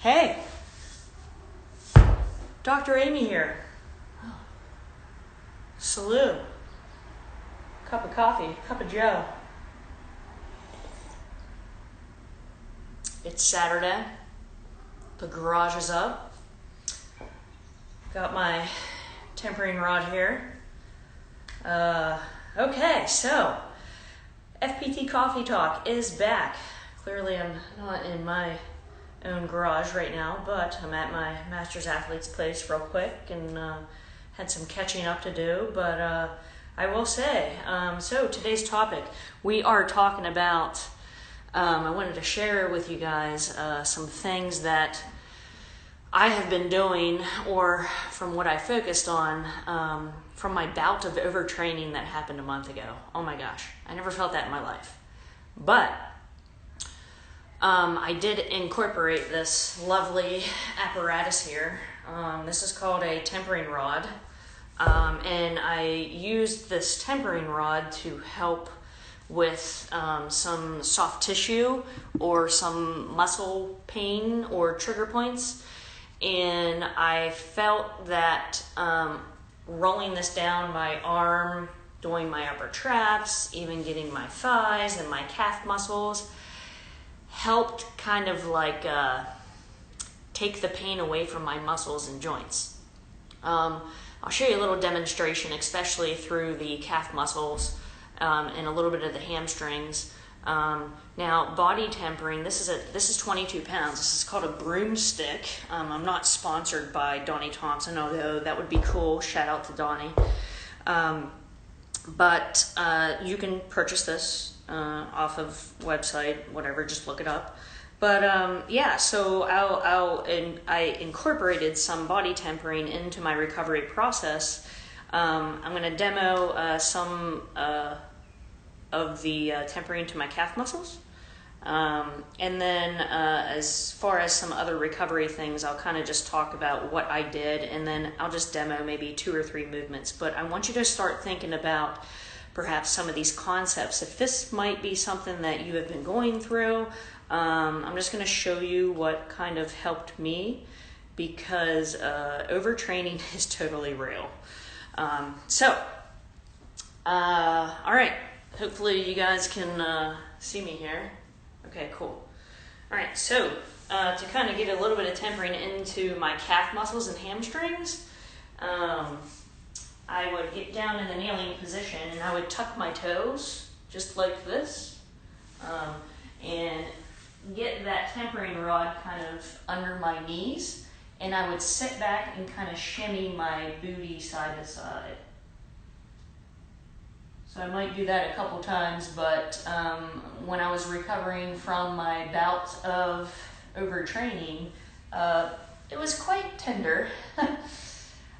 Hey, Dr. Amy here. Salute. Cup of coffee, cup of joe. It's Saturday. The garage is up. Got my tempering rod here. Okay, so FPT Coffee Talk is back. Clearly I'm not in my own garage right now, but I'm at my master's athlete's place real quick and had some catching up to do, but I will say, so today's topic, we are talking about, I wanted to share with you guys some things that I have been doing, or from what I focused on, from my bout of overtraining that happened a month ago. Oh my gosh, I never felt that in my life. But I did incorporate this lovely apparatus here. This is called a tempering rod. And I used this tempering rod to help with some soft tissue or some muscle pain or trigger points. And I felt that rolling this down my arm, doing my upper traps, even getting my thighs and my calf muscles, helped kind of like take the pain away from my muscles and joints. I'll show you a little demonstration, especially through the calf muscles and a little bit of the hamstrings. Now, body tempering, this is 22 pounds. This is called a broomstick. I'm not sponsored by Donnie Thompson, although that would be cool. Shout out to Donnie. But you can purchase this off of website, whatever, just look it up. But yeah, so I incorporated some body tempering into my recovery process. I'm going to demo some of the tempering to my calf muscles. And then as far as some other recovery things, I'll kind of just talk about what I did, and then I'll just demo maybe 2 or 3 movements. But I want you to start thinking about perhaps some of these concepts. If this might be something that you have been going through, I'm just going to show you what kind of helped me, because overtraining is totally real. All right. Hopefully you guys can see me here. Okay, cool. All right, so to kind of get a little bit of tempering into my calf muscles and hamstrings, I would get down in the kneeling position and I would tuck my toes just like this, and get that tempering rod kind of under my knees, and I would sit back and kind of shimmy my booty side to side. So I might do that a couple times, but when I was recovering from my bout of overtraining, it was quite tender,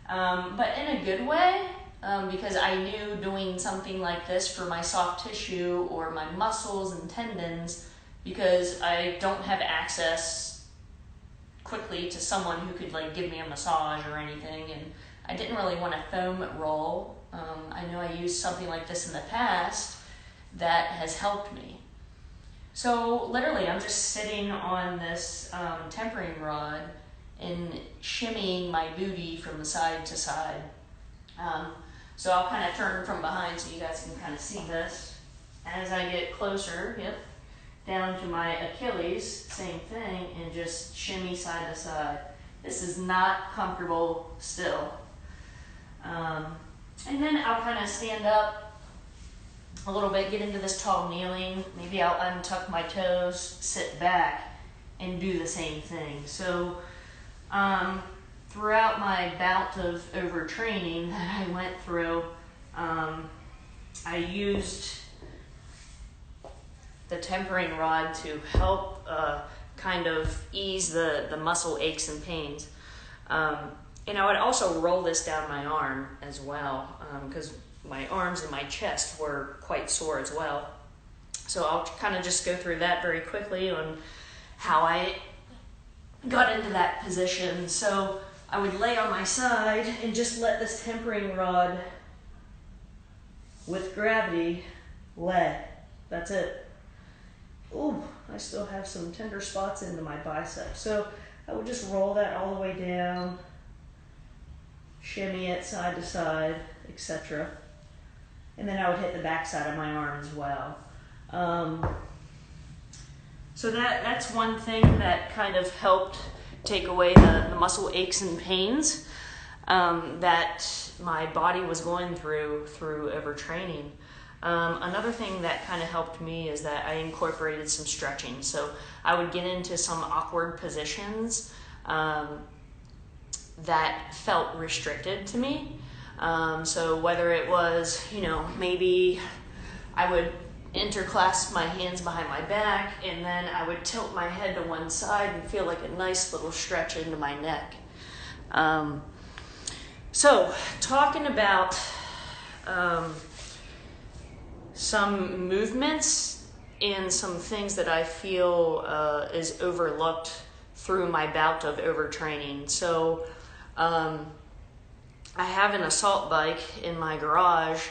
but in a good way, because I knew doing something like this for my soft tissue or my muscles and tendons, because I don't have access quickly to someone who could like give me a massage or anything, and I didn't really want a foam roll. I know I used something like this in the past that has helped me. So literally I'm just sitting on this tempering rod and shimmying my booty from the side to side. So I'll kind of turn from behind so you guys can kind of see this. As I get closer, down to my Achilles, same thing, and just shimmy side to side. This is not comfortable still. And then I'll kind of stand up a little bit, get into this tall kneeling. Maybe I'll untuck my toes, sit back, and do the same thing. So throughout my bout of overtraining that I went through, I used the tempering rod to help kind of ease the muscle aches and pains. And I would also roll this down my arm as well, because my arms and my chest were quite sore as well. So I'll kind of just go through that very quickly on how I got into that position. So I would lay on my side and just let this tempering rod with gravity lay. That's it. Ooh, I still have some tender spots into my bicep. So I would just roll that all the way down, shimmy it side to side, etc. And then I would hit the back side of my arm as well. So that's one thing that kind of helped take away the muscle aches and pains that my body was going through overtraining. Another thing that kind of helped me is that I incorporated some stretching. So I would get into some awkward positions that felt restricted to me. So whether it was, maybe I would interclasp my hands behind my back and then I would tilt my head to one side and feel like a nice little stretch into my neck. So talking about some movements and some things that I feel is overlooked through my bout of overtraining. So I have an assault bike in my garage,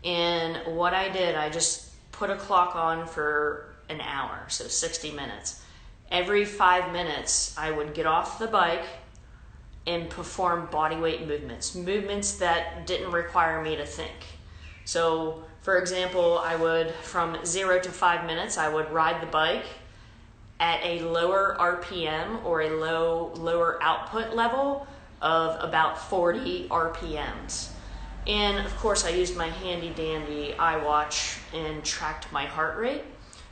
and what I did, I just put a clock on for an hour, so 60 minutes. Every 5 minutes, I would get off the bike and perform bodyweight movements that didn't require me to think. So, for example, I would, from 0 to 5 minutes, I would ride the bike at a lower RPM or a lower output level of about 40 RPMs. And of course I used my handy dandy iWatch and tracked my heart rate.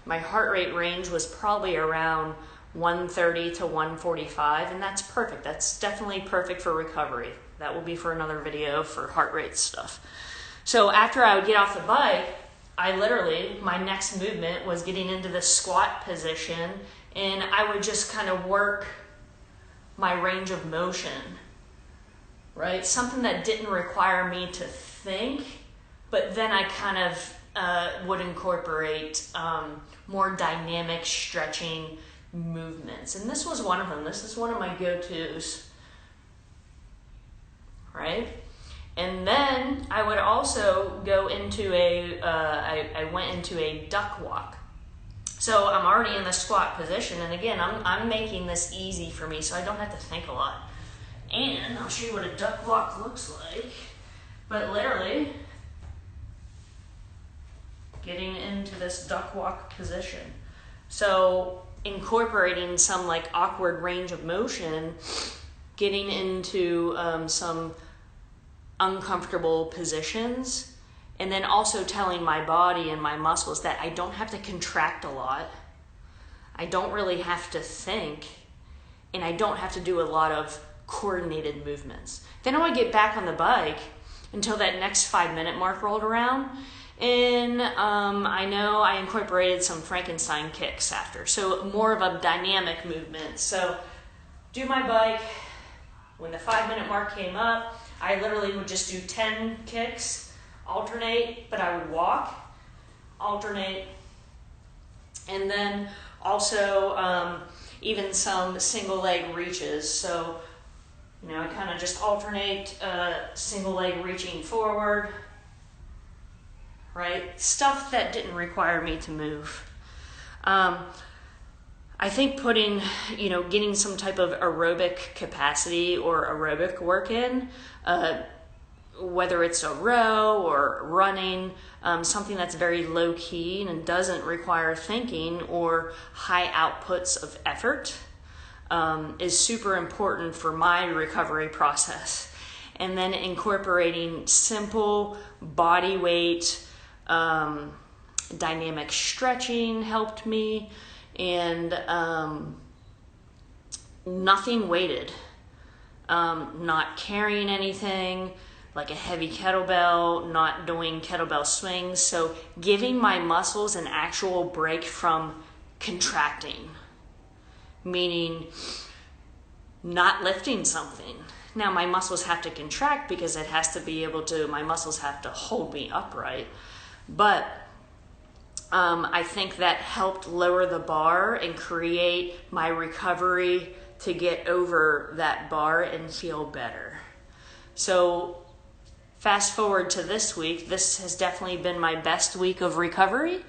My heart rate range was probably around 130 to 145, and that's perfect. That's definitely perfect for recovery. That will be for another video for heart rate stuff. So after I would get off the bike, my next movement was getting into the squat position, and I would just kind of work my range of motion, right? Something that didn't require me to think, but then I kind of would incorporate more dynamic stretching movements. And this was one of them. This is one of my go-tos, right? And then I would also go into I went into a duck walk. So I'm already in the squat position, and again, I'm making this easy for me so I don't have to think a lot. And I'll show you what a duck walk looks like. But literally, getting into this duck walk position. So incorporating some like awkward range of motion, getting into some uncomfortable positions, and then also telling my body and my muscles that I don't have to contract a lot. I don't really have to think, and I don't have to do a lot of coordinated movements. Then I would get back on the bike until that next 5 minute mark rolled around, and I know I incorporated some Frankenstein kicks after, so more of a dynamic movement. So do my bike. When the 5 minute mark came up, I literally would just do 10 kicks, alternate, but I would walk, alternate, and then also even some single leg reaches. So I kind of just alternate single leg reaching forward, right? Stuff that didn't require me to move. I think getting some type of aerobic capacity or aerobic work in, whether it's a row or running, something that's very low key and doesn't require thinking or high outputs of effort, is super important for my recovery process. And then incorporating simple body weight, dynamic stretching helped me, and nothing weighted, not carrying anything like a heavy kettlebell, not doing kettlebell swings. So giving my muscles an actual break from contracting, meaning not lifting something. Now my muscles have to contract because my muscles have to hold me upright. But I think that helped lower the bar and create my recovery to get over that bar and feel better. So fast forward to this week, this has definitely been my best week of recovery.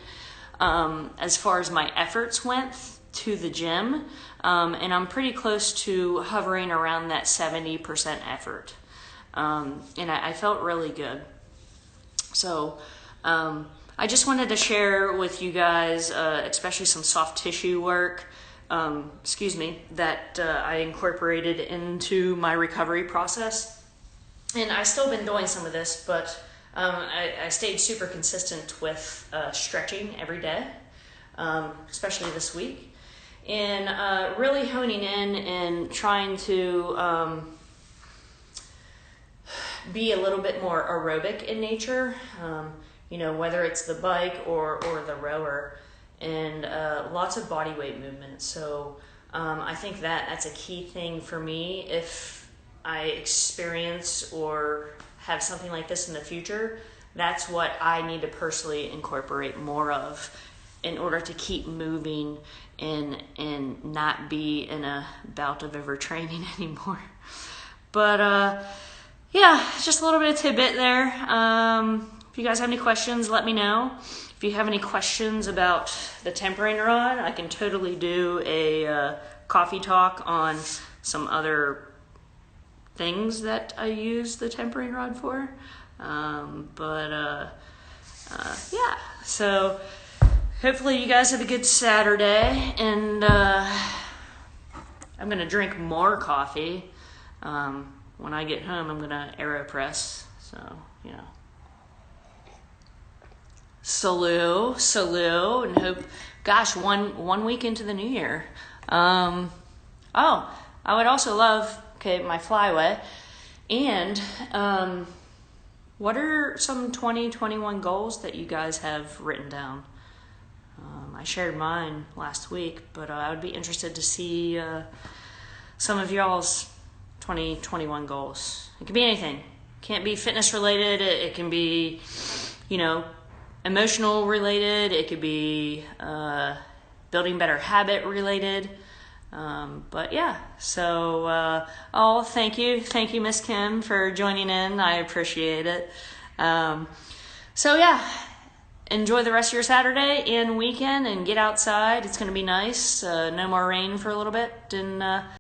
As far as my efforts went to the gym, and I'm pretty close to hovering around that 70% effort. And I felt really good. So I just wanted to share with you guys, especially some soft tissue work, that I incorporated into my recovery process. And I still been doing some of this, but I stayed super consistent with stretching every day, especially this week, and really honing in and trying to be a little bit more aerobic in nature, whether it's the bike or the rower, and lots of body weight movement. So I think that's a key thing for me. If I experience or have something like this in the future, that's what I need to personally incorporate more of in order to keep moving and not be in a bout of overtraining anymore. But yeah, just a little bit of tidbit there. If you guys have any questions, let me know. If you have any questions about the tempering rod, I can totally do a coffee talk on some other things that I use the tempering rod for. Yeah, so hopefully you guys have a good Saturday, and I'm gonna drink more coffee. When I get home, I'm gonna AeroPress, so, Salute, and hope, gosh, one week into the new year. I would also love, my flyway, and what are some 2021 goals that you guys have written down? I shared mine last week, but I would be interested to see some of y'all's 2021 goals. It can be anything. Can't be fitness related. It can be, emotional related. It could be building better habit related. But yeah, so thank you, Miss Kim, for joining in. I appreciate it. So yeah, enjoy the rest of your Saturday and weekend, and get outside. It's going to be nice. No more rain for a little bit, and